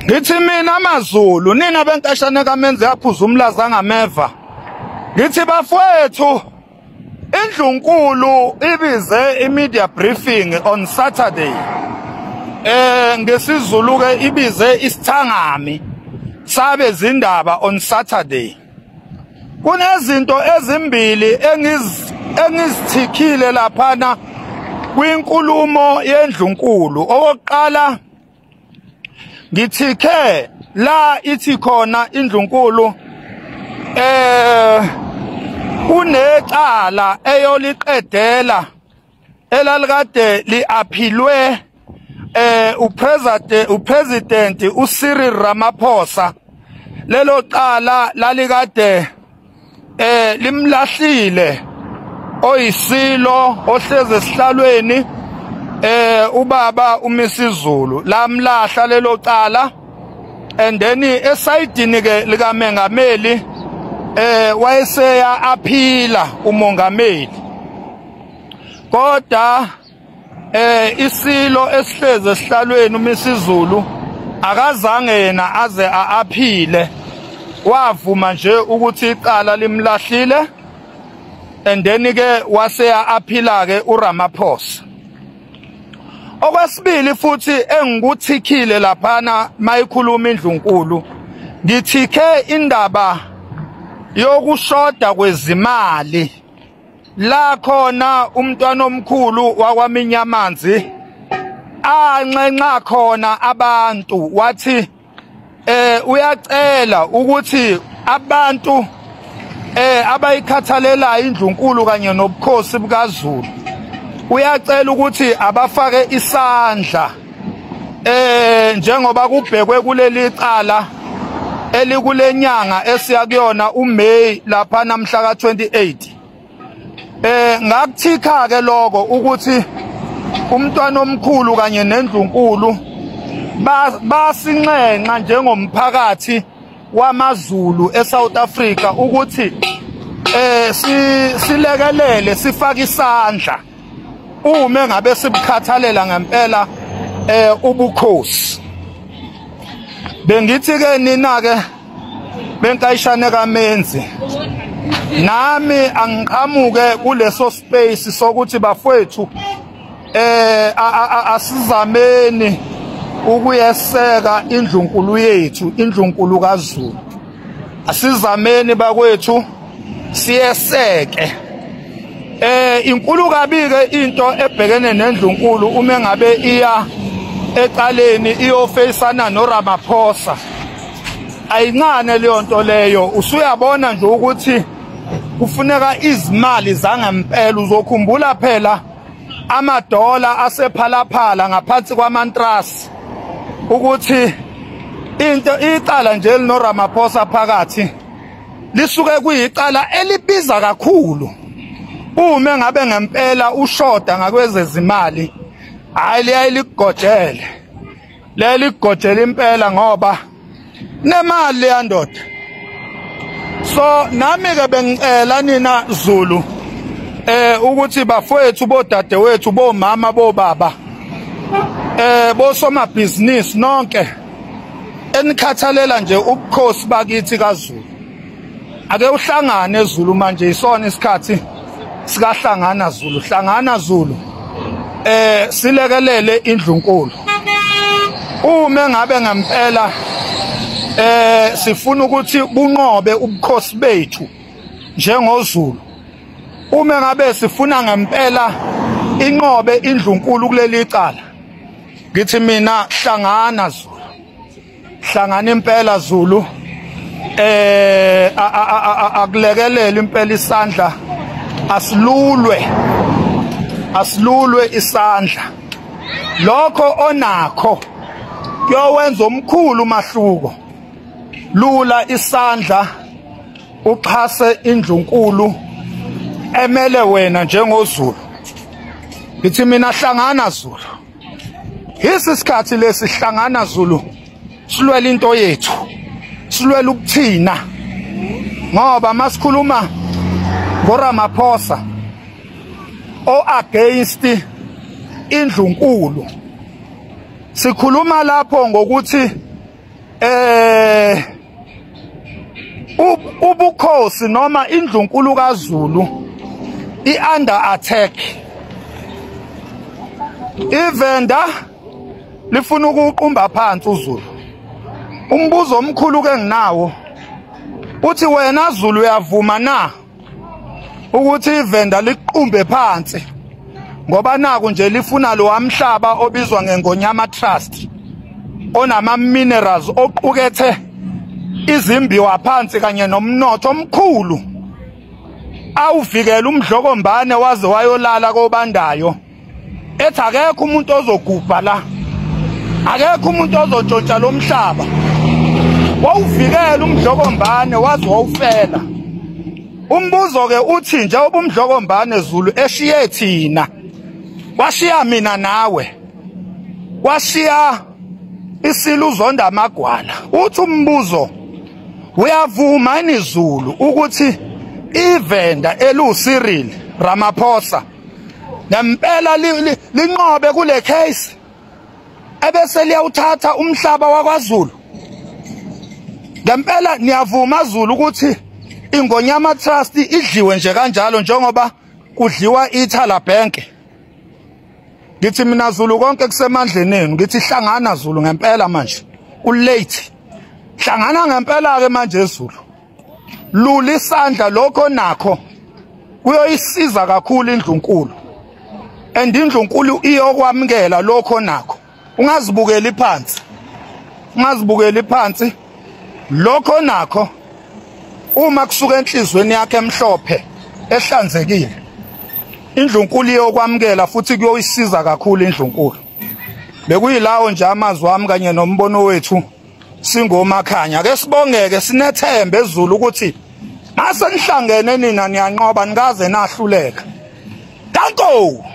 Ngithi mina amaZulu nina benkashane kaMenzi yaphuza umlazi angameva. Ngithi bafowethu iNdlunkulu ibize imedia briefing on Saturday. NgesiZulu ke ibize isithangami sabe zindaba on Saturday. Kunezinto ezimbili engizithikile laphana kwinkulumo yeNdlunkulu. Okokuqala ngithike la ithi khona iNdlunkulu kunecala eyoliqedela elalikade liaphilwe upresident uCyril Ramaphosa. Lelo qala lalikade limlahlile oyisilo ohleze esihlalweni ubaba uMisizulu lamlahla lelo qala, and then esayidini ke likaMengameli wayeseya aphila umongameli, kodwa isilo esihleze esihlalweni uMisizulu akazange yena aze aphile, wavuma nje ukuthi iqala limlahlile, and then ke waseya aphila ke uRamaphosa. Okwesibili futhi engikuthikile laphana mayikhuluma iNdlunkulu, ngithike indaba yokushoda kwezimali la khona umntwana omkhulu wakwaMinyamanzi anxenxa khona abantu, wathi uyacela ukuthi abantu abayikhathalela iNdlunkulu kanye nobukhosi bukaZulu, uyacela ukuthi abafake isandla njengoba kubhekwe kuleli cala elikulenyanga esiya kuyona uMay lapha namhla ka28. Ngakuthika ke lokho ukuthi umntwana omkhulu kanye neNdlunkulu basinxenxa njengomphakathi wamaZulu eSouth Africa ukuthi silekelele sifake isandla uma ngabe sibukhathalela ngempela ubukhosi. Bengithi ke nina ke benkayishane kaMenzi, nami angiqhamuke kuleso space sokuthi bafowethu asizameni ukuyeseka iNdlunkulu yethu, iNdlunkulu kaZulu. Asizameni bakwethu siyeseke. Inkulu kabi ke into ebhekene neNdlunkulu uma ngabe iya eqaleni iyofeyisana noRamaphosa. Ayincane leyo nto leyo, usuyabona nje ukuthi kufuneka izimali zangempela. Uzokhumbula phela amadola asephalaphala ngaphansi kwamantrust ukuthi into icala nje linoRamaphosa phakathi lisuke kuyicala elibiza kakhulu. Uma ngabe ngempela ushoda ngakwezezimali, hayi liyayiligojele, leligojela impela ngoba nemali yandoda. So nami ke bengicela nina Zulu ukuthi bafowethu bodadewethu bomama bobaba bosomabhizinisi nonke enikhathalela nje ubukhosi bakithi kaZulu, ake uhlangane Zulu manje isona isikhathi sikahlangana Zulu. Hlangana Zulu silekelele iNdlunkulu. Uma ngabe ngempela sifuna ukuthi bunqobe ubukhosi bethu njengoZulu, uma ngabe sifuna ngempela inqobe iNdlunkulu kuleli cala, ngithi mina hlangana Zulu, hlangana impela Zulu, akulekelele impela isandla, asilulwe isandla. Lokho onakho kuyowenza omkhulu umahluko. Lula isandla uxhase iNdlunkulu emele wena njengoZulu. Ngithi mina hlangana Zulu. Isikhathi lesi hlangana Zulu silwela into yethu, silwela ukuthina, ngoba masikhuluma ngoRamaphosa against iNdlunkulu, sikhuluma lapho ngokuthi ubukhosi noma indlunkulu kaZulu i-under attack. Ivenda lifuna ukuqumba phansi uZulu. Umbuzo omkhulu ke nginawo uthi wena Zulu uyavuma na ukuthi ivenda liqumbe phansi ngoba naku nje lifuna lo wamhlaba obizwa ngeNgonyama Trust onama minerals oqukethe izimbiwa phansi kanye nomnotho omkhulu awuvikela umdlokombane waze wayolala kobandayo ethi akekho umuntu ozogubha la, akekho umuntu ozotshontsha lo mhlaba. Wawuvikela umdlokombane waze wawufela. Umbuzo ke uthi njengoba umdlokombane Zulu eshiye thina, washiya mina nawe, washiya isiluzonda amagwala. Uthi umbuzo, uyavuma yini Zulu ukuthi ivenda eluCyril Ramaphosa ngempela linqobe kule case ebese liyawuthatha umhlaba wakwaZulu? Ngempela niyavuma Zulu ukuthi iNgonyama Trust idliwe nje kanjalo njengoba kudliwa iThala Bank? Ngithi mina Zulu konke kusemandleni enu, ngithi hlangana Zulu ngempela manje ulate. Hlangana ngempela ke manje Zulu. Lula isandla lokho nakho kuyoyisiza kakhulu indlunkulu. And indlunkulu iyokwamukela lokho nakho. Ungazibukeli phansi. Ungazibukeli phansi. Lokho nakho uma kusuka enhlizweni yakhe emhlophe ehlanzekile, indlunkulu iyokwamukela futhi kuyoyisiza kakhulu indlunkulu. Bekuyilawo nje amazwi ami kanye nombono wethu singomakhanya. Ake sibongeke sinethembe eZulu ukuthi mase nihlangene nina niyanqoba nikaze nahluleka. Danko!